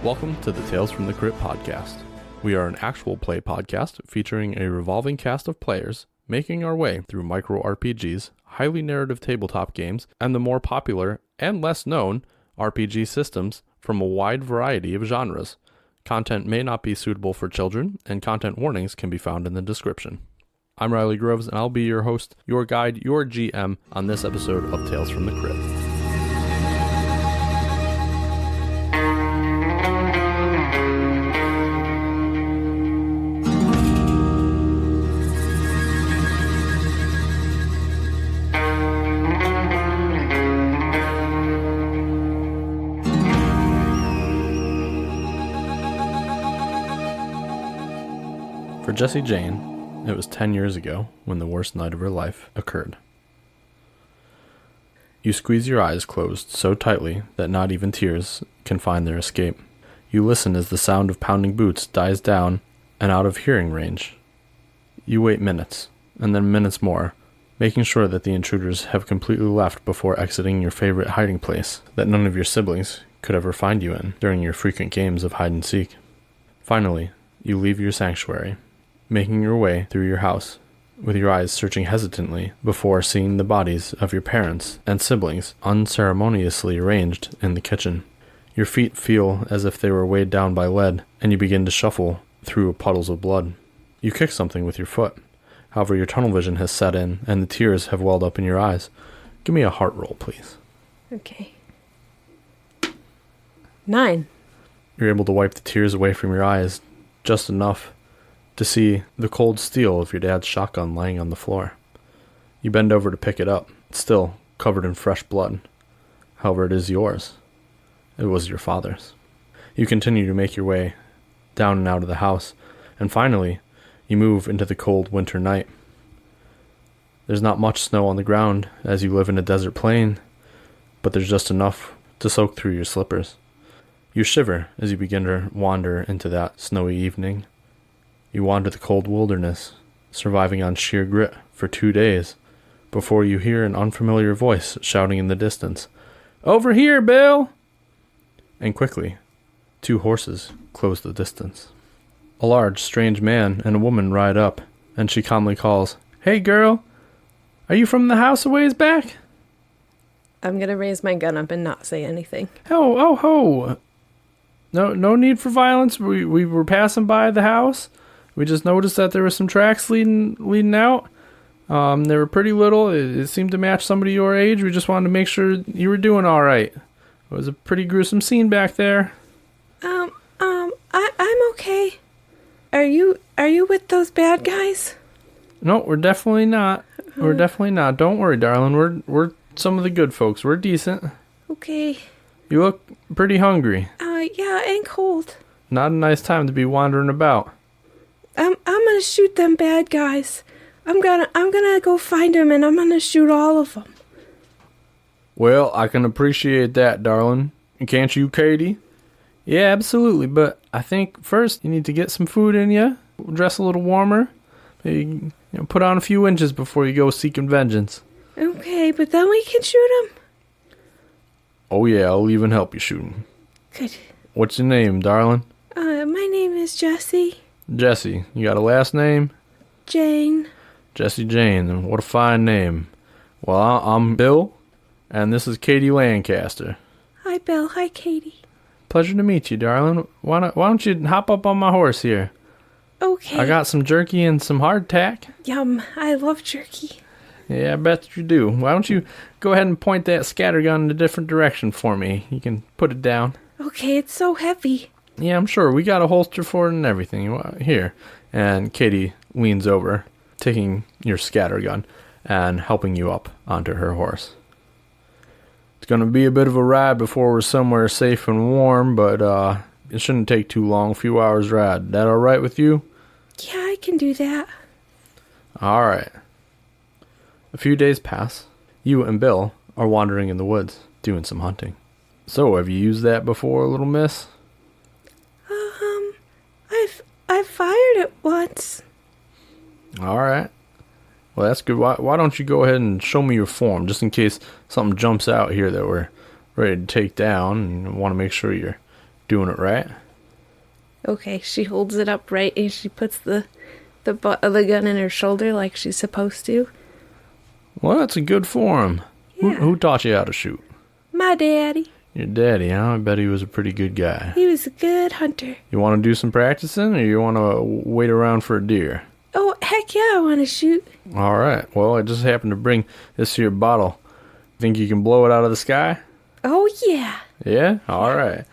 Welcome to the Tales from the Crypt podcast. We are an actual play podcast featuring a revolving cast of players making our way through micro RPGs, highly narrative tabletop games, and the more popular and less known RPG systems from a wide variety of genres. Content may not be suitable for children, and content warnings can be found in the description. I'm Riley Groves, and I'll be your host, your guide, your GM on this episode of Tales from the Crypt. For Jessie Jane, it was 10 years ago when the worst night of her life occurred. You squeeze your eyes closed so tightly that not even tears can find their escape. You listen as the sound of pounding boots dies down and out of hearing range. You wait minutes, and then minutes more, making sure that the intruders have completely left before exiting your favorite hiding place that none of your siblings could ever find you in during your frequent games of hide and seek. Finally, you leave your sanctuary, making your way through your house, with your eyes searching hesitantly before seeing the bodies of your parents and siblings unceremoniously arranged in the kitchen. Your feet feel as if they were weighed down by lead, and you begin to shuffle through puddles of blood. You kick something with your foot. However, your tunnel vision has set in, and the tears have welled up in your eyes. Give me a heart roll, please. Okay. 9. You're able to wipe the tears away from your eyes, just enough to see the cold steel of your dad's shotgun laying on the floor. You bend over to pick it up, still covered in fresh blood. However, it is yours. It was your father's. You continue to make your way down and out of the house, and finally, you move into the cold winter night. There's not much snow on the ground, as you live in a desert plain, but there's just enough to soak through your slippers. You shiver as you begin to wander into that snowy evening. You wander the cold wilderness, surviving on sheer grit for 2 days, before you hear an unfamiliar voice shouting in the distance, "Over here, Bill!" And quickly, 2 horses close the distance. A large, strange man and a woman ride up, and she calmly calls, "Hey, girl, are you from the house a ways back?" I'm going to raise my gun up and not say anything. Oh. No need for violence. We were passing by the house. We just noticed that there were some tracks leading out. They were pretty little. It seemed to match somebody your age. We just wanted to make sure you were doing all right. It was a pretty gruesome scene back there. I'm okay. Are you with those bad guys? No, we're definitely not. We're definitely not. Don't worry, darling. We're some of the good folks. We're decent. Okay. You look pretty hungry. Yeah, and cold. Not a nice time to be wandering about. I'm gonna shoot them bad guys. I'm gonna go find them, and I'm gonna shoot all of them. Well, I can appreciate that, darling. Can't you, Katie? Yeah, absolutely, but I think first you need to get some food in you, dress a little warmer, maybe, put on a few inches before you go seeking vengeance. Okay, but then we can shoot them. Oh yeah, I'll even help you shoot 'em. Good. What's your name, darling? My name is Jessie. Jessie. You got a last name? Jane. Jessie Jane. What a fine name. Well, I'm Bill, and this is Katie Lancaster. Hi, Bill. Hi, Katie. Pleasure to meet you, darling. Why don't you hop up on my horse here? Okay. I got some jerky and some hardtack. Yum. I love jerky. Yeah, I bet you do. Why don't you go ahead and point that scattergun in a different direction for me? You can put it down. Okay, it's so heavy. Yeah, I'm sure. We got a holster for it and everything. Here. And Katie leans over, taking your scattergun and helping you up onto her horse. It's going to be a bit of a ride before we're somewhere safe and warm, but it shouldn't take too long, a few hours ride. That all right with you? Yeah, I can do that. All right. A few days pass. You and Bill are wandering in the woods, doing some hunting. So, have you used that before, little miss? I've fired it once. All right. Well, that's good. Why don't you go ahead and show me your form, just in case something jumps out here that we're ready to take down, and want to make sure you're doing it right. Okay, she holds it up right and she puts the butt of the gun in her shoulder like she's supposed to. Well, that's a good form. Yeah. Who taught you how to shoot? My daddy. Your daddy, huh? I bet he was a pretty good guy. He was a good hunter. You want to do some practicing, or you want to wait around for a deer? Oh, heck yeah, I want to shoot. All right. Well, I just happened to bring this here bottle. Think you can blow it out of the sky? Oh, yeah. Yeah? All right.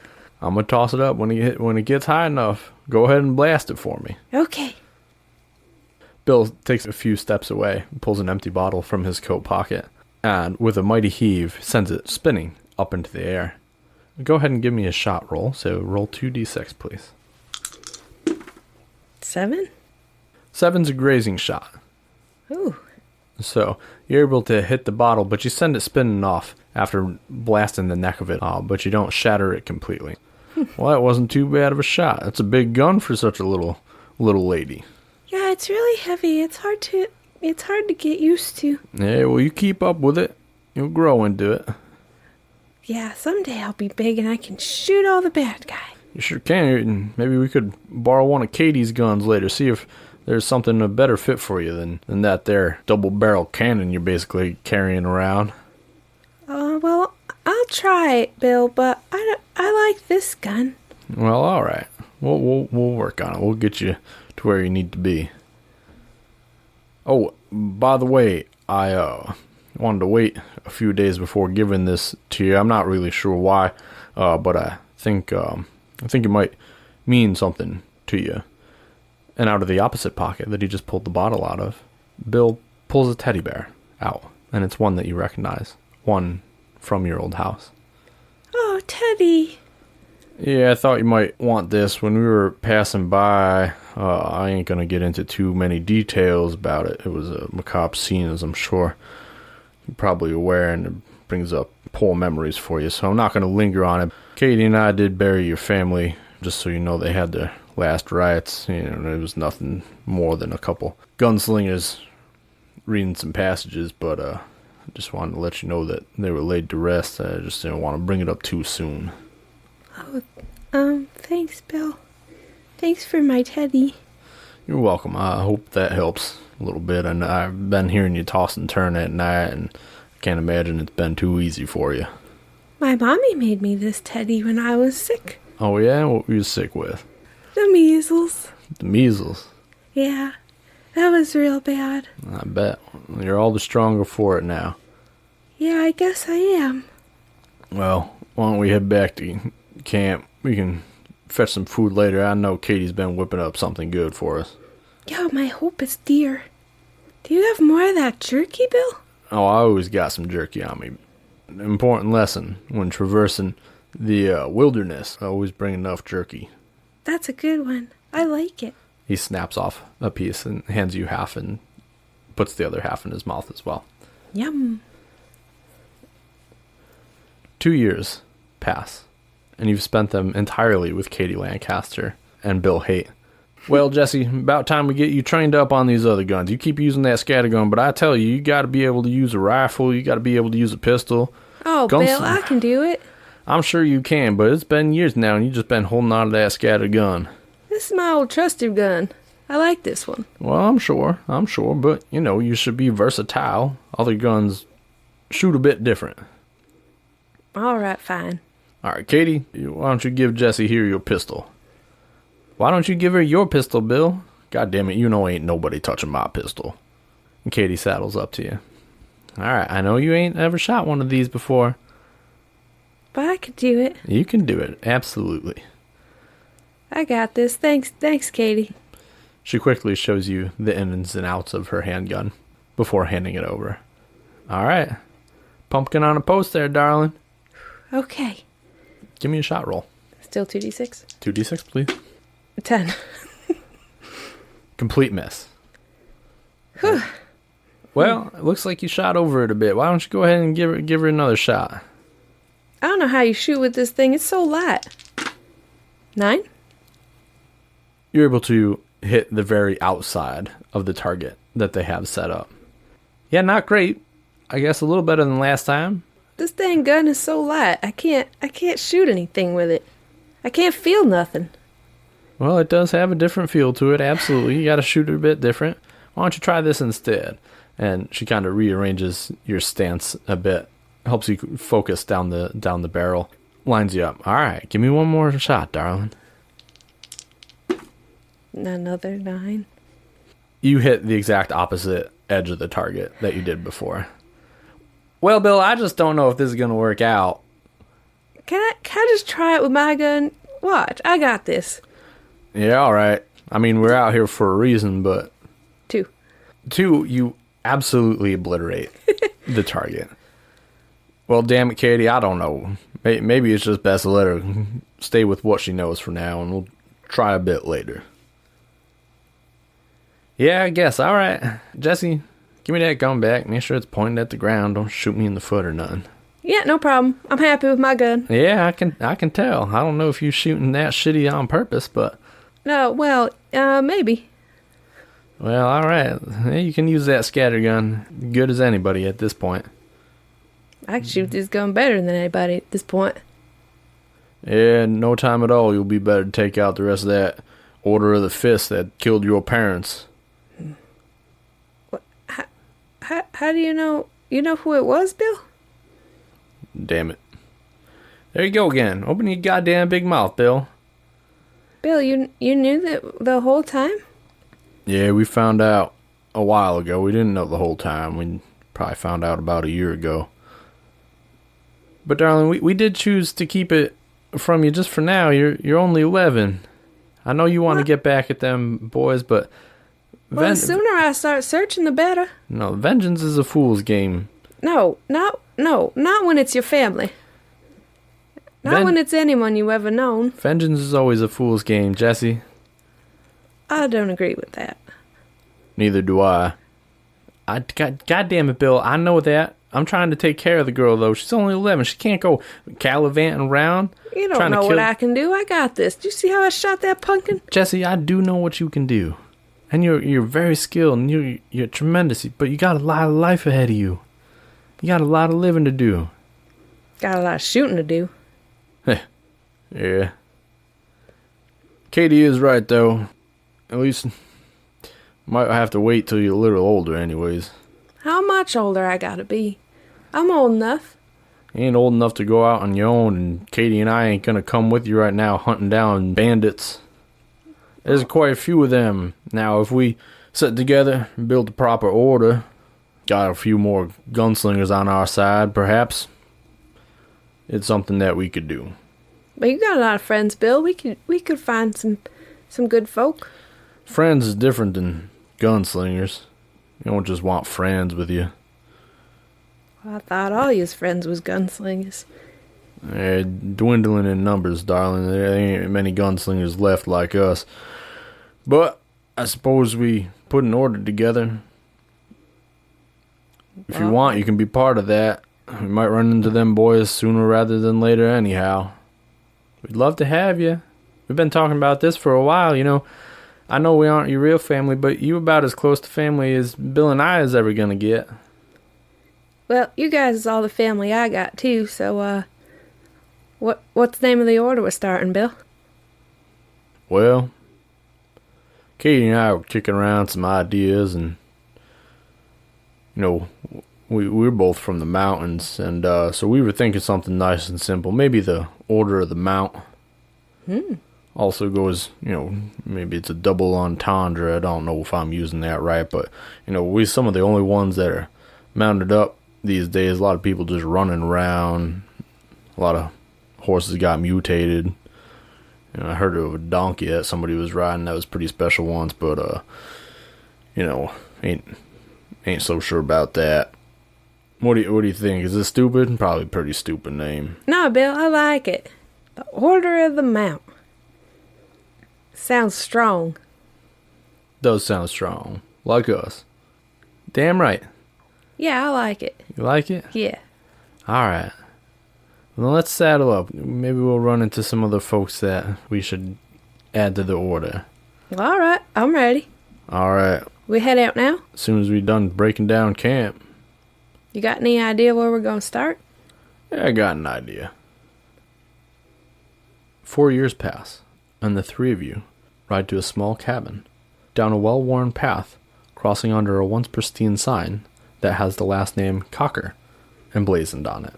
I'm going to toss it up when it gets high enough. Go ahead and blast it for me. Okay. Bill takes a few steps away, pulls an empty bottle from his coat pocket, and with a mighty heave, sends it spinning up into the air. Go ahead and give me a shot roll. So roll 2d6, please. 7? 7's a grazing shot. Ooh. So you're able to hit the bottle, but you send it spinning off after blasting the neck of it, but you don't shatter it completely. Well, that wasn't too bad of a shot. That's a big gun for such a little lady. Yeah, it's really heavy. It's hard to get used to. Yeah, well, you keep up with it. You'll grow into it. Yeah, someday I'll be big and I can shoot all the bad guys. You sure can. Maybe we could borrow one of Katie's guns later, see if there's something a better fit for you than that there double-barrel cannon you're basically carrying around. Well, I'll try it, Bill, but I like this gun. Well, all right. We'll work on it. We'll get you to where you need to be. Oh, by the way, I wanted to wait a few days before giving this to you. I'm not really sure why, but I think it might mean something to you. And out of the opposite pocket that he just pulled the bottle out of, Bill pulls a teddy bear out, and it's one that you recognize, one from your old house. Oh, Teddy. Yeah, I thought you might want this. When we were passing by, I ain't gonna get into too many details about it. It was a macabre scene, as I'm sure you're probably aware, and it brings up poor memories for you, so I'm not gonna linger on it. Katie and I did bury your family, just so you know they had their last rites. You know, it was nothing more than a couple gunslingers reading some passages, but I just wanted to let you know that they were laid to rest. I just didn't want to bring it up too soon. Oh, thanks, Bill. Thanks for my teddy. You're welcome. I hope that helps a little bit. And I've been hearing you toss and turn at night, and I can't imagine it's been too easy for you. My mommy made me this teddy when I was sick. Oh, yeah? What were you sick with? The measles. The measles? Yeah, that was real bad. I bet. You're all the stronger for it now. Yeah, I guess I am. Well, why don't we head back to camp? We can fetch some food later. I know Katie's been whipping up something good for us. Yo, my hope is deer. Do you have more of that jerky, Bill? Oh, I always got some jerky on me. An important lesson when traversing the wilderness. I always bring enough jerky. That's a good one. I like it. He snaps off a piece and hands you half and puts the other half in his mouth as well. Yum. 2 years pass, and you've spent them entirely with Katie Lancaster and Bill Haight. Well, Jesse, about time we get you trained up on these other guns. You keep using that scattergun, but I tell you, you got to be able to use a rifle. You got to be able to use a pistol. Oh, Bill, I can do it. I'm sure you can, but it's been years now, and you've just been holding on to that scattered gun. This is my old trusted gun. I like this one. Well, I'm sure, but, you know, you should be versatile. Other guns shoot a bit different. All right, fine. All right, Katie, why don't you give Jessie here your pistol? Why don't you give her your pistol, Bill? God damn it, you know ain't nobody touching my pistol. And Katie saddles up to you. All right, I know you ain't ever shot one of these before. But I could do it. You can do it, absolutely. I got this. Thanks, Katie. She quickly shows you the ins and outs of her handgun before handing it over. All right. Pumpkin on a post there, darling. Okay. Give me a shot roll. Still 2d6? 2d6, please. 10. Complete miss. Well, it looks like you shot over it a bit. Why don't you go ahead and give her another shot? I don't know how you shoot with this thing. It's so light. 9? You're able to hit the very outside of the target that they have set up. Yeah, not great. I guess a little better than last time. This dang gun is so light. I can't shoot anything with it. I can't feel nothing. Well, it does have a different feel to it, absolutely. You gotta shoot it a bit different. Why don't you try this instead? And she kind of rearranges your stance a bit, helps you focus down the barrel, lines you up. All right, give me one more shot, darling. Another 9. You hit the exact opposite edge of the target that you did before. Well, Bill, I just don't know if this is going to work out. Can I just try it with my gun? Watch, I got this. Yeah, all right. I mean, we're out here for a reason, but... 2. 2, you absolutely obliterate the target. Well, damn it, Katie, I don't know. Maybe it's just best to let her stay with what she knows for now, and we'll try a bit later. Yeah, I guess. All right. Jesse, give me that gun back. Make sure it's pointed at the ground. Don't shoot me in the foot or nothing. Yeah, no problem. I'm happy with my gun. Yeah, I can tell. I don't know if you're shooting that shitty on purpose, but... No, well, maybe. Well, all right. You can use that scatter gun good as anybody at this point. I can shoot this gun better than anybody at this point. Yeah, in no time at all, you'll be better to take out the rest of that Order of the Fist that killed your parents. What? How do you know? You know who it was, Bill? Damn it. There you go again. Open your goddamn big mouth, Bill. Bill, you knew that the whole time? Yeah, we found out a while ago. We didn't know the whole time. We probably found out about a year ago. But darling, we did choose to keep it from you just for now. You're only 11. I know you want to get back at them boys, but... Well, the sooner I start searching, the better. No, vengeance is a fool's game. No, not when it's your family. Not when it's anyone you ever known. Vengeance is always a fool's game, Jesse. I don't agree with that. Neither do I. God damn it, Bill. I know that. I'm trying to take care of the girl, though. She's only 11. She can't go gallivanting around. You don't know what I can do. I got this. Do you see how I shot that pumpkin? Jesse, I do know what you can do. And you're very skilled, and you're tremendous. But you got a lot of life ahead of you. You got a lot of living to do. Got a lot of shooting to do. Yeah. Katie is right, though. At least, might have to wait till you're a little older anyways. How much older I gotta be? I'm old enough. You ain't old enough to go out on your own, and Katie and I ain't gonna come with you right now hunting down bandits. There's quite a few of them. Now, if we sit together and build the proper order, got a few more gunslingers on our side, perhaps, it's something that we could do. But you got a lot of friends, Bill. We could find some good folk. Friends is different than gunslingers. You don't just want friends with you. Well, I thought all your friends was gunslingers. They're dwindling in numbers, darling. There ain't many gunslingers left like us. But I suppose we put an order together. If you want, you can be part of that. We might run into them boys sooner rather than later anyhow. We'd love to have you. We've been talking about this for a while, you know. I know we aren't your real family, but you about as close to family as Bill and I is ever gonna get. Well, you guys is all the family I got too, so what's the name of the order we're starting, Bill? Well, Katie and I were kicking around some ideas, and you know, we're both from the mountains, and so we were thinking something nice and simple. Maybe the Order of the Mount. Also goes, you know, maybe it's a double entendre. I don't know if I'm using that right, but you know, we're some of the only ones that are mounted up these days. A lot of people just running around. A lot of horses got mutated. You know, I heard of a donkey that somebody was riding that was pretty special once, but you know, ain't so sure about that. What do you think? Is this stupid? Probably a pretty stupid name. No, Bill, I like it. The Order of the Mount. Sounds strong. Does sound strong. Like us. Damn right. Yeah, I like it. You like it? Yeah. Alright. Well, let's saddle up. Maybe we'll run into some other folks that we should add to the order. Well, alright, I'm ready. Alright. We head out now? As soon as we're done breaking down camp. You got any idea where we're going to start? Yeah, I got an idea. 4 years pass, and the three of you ride to a small cabin, down a well-worn path, crossing under a once pristine sign that has the last name Cocker emblazoned on it.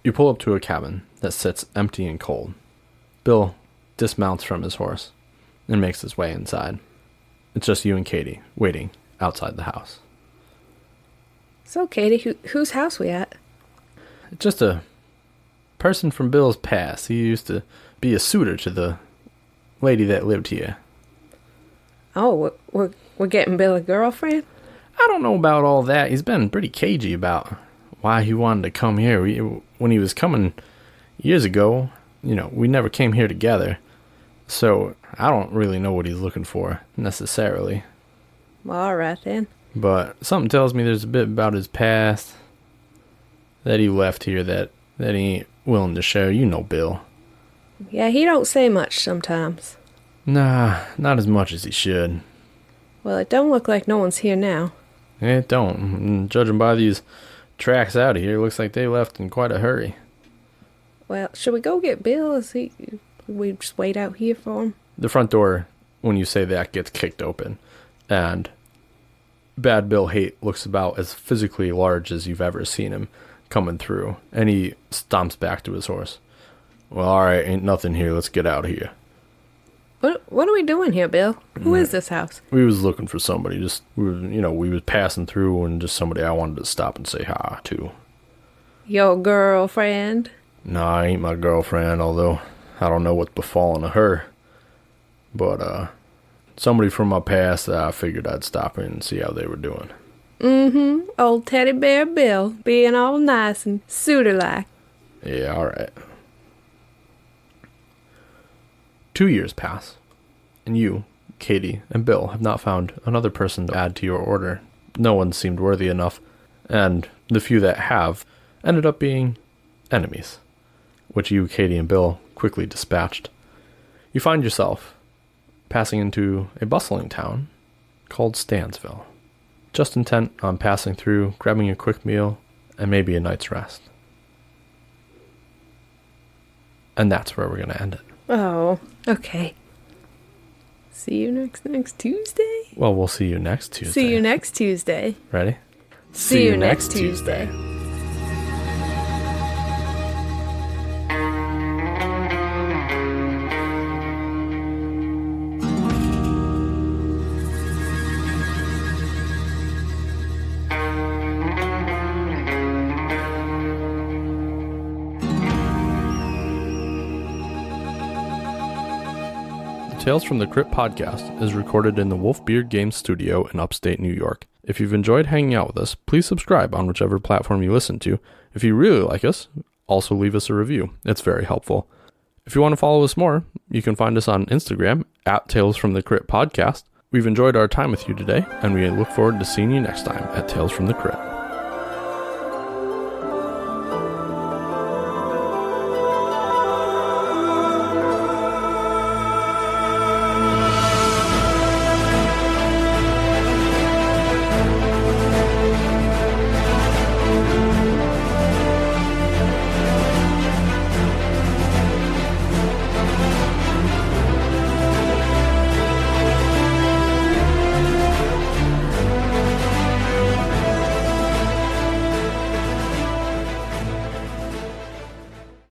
You pull up to a cabin that sits empty and cold. Bill dismounts from his horse and makes his way inside. It's just you and Katie waiting outside the house. So, Katie, whose house we at? It's just a person from Bill's past. He used to be a suitor to the lady that lived here. Oh, we're getting Bill a girlfriend? I don't know about all that. He's been pretty cagey about why he wanted to come here. When he was coming years ago, we never came here together. So I don't really know what he's looking for, necessarily. Well, all right, then. But something tells me there's a bit about his past that he left here that he ain't willing to share. You know Bill. Yeah, he don't say much sometimes. Nah, not as much as he should. Well, it don't look like no one's here now. It don't. And judging by these tracks out of here, looks like they left in quite a hurry. Well, should we go get Bill? We just wait out here for him? The front door, when you say that, gets kicked open, and Bad Bill Haight looks about as physically large as you've ever seen him coming through, and he stomps back to his horse. Well, alright, ain't nothing here, let's get out of here. What are we doing here, Bill? Who is this house? We was looking for somebody, we was passing through, and just somebody I wanted to stop and say hi to. Your girlfriend? Nah, ain't my girlfriend, although I don't know what's befallen of her. But, somebody from my past that I figured I'd stop in and see how they were doing. Mm-hmm. Old Teddy Bear Bill, being all nice and suitor-like. Yeah, alright. 2 years pass, and you, Katie, and Bill have not found another person to add to your order. No one seemed worthy enough, and the few that have ended up being enemies, which you, Katie, and Bill quickly dispatched. You find yourself passing into a bustling town called Stansville, just intent on passing through, grabbing a quick meal, and maybe a night's rest. And that's where we're going to end it. Oh, okay. See you next Tuesday? Well, we'll see you next Tuesday. See you next Tuesday. Ready? See you next Tuesday. Tales from the Crypt podcast is recorded in the Wolfbeard Games studio in upstate New York. If you've enjoyed hanging out with us, please subscribe on whichever platform you listen to. If you really like us, also leave us a review. It's very helpful. If you want to follow us more, you can find us on Instagram at Tales from the Crypt podcast. We've enjoyed our time with you today, and we look forward to seeing you next time at Tales from the Crypt.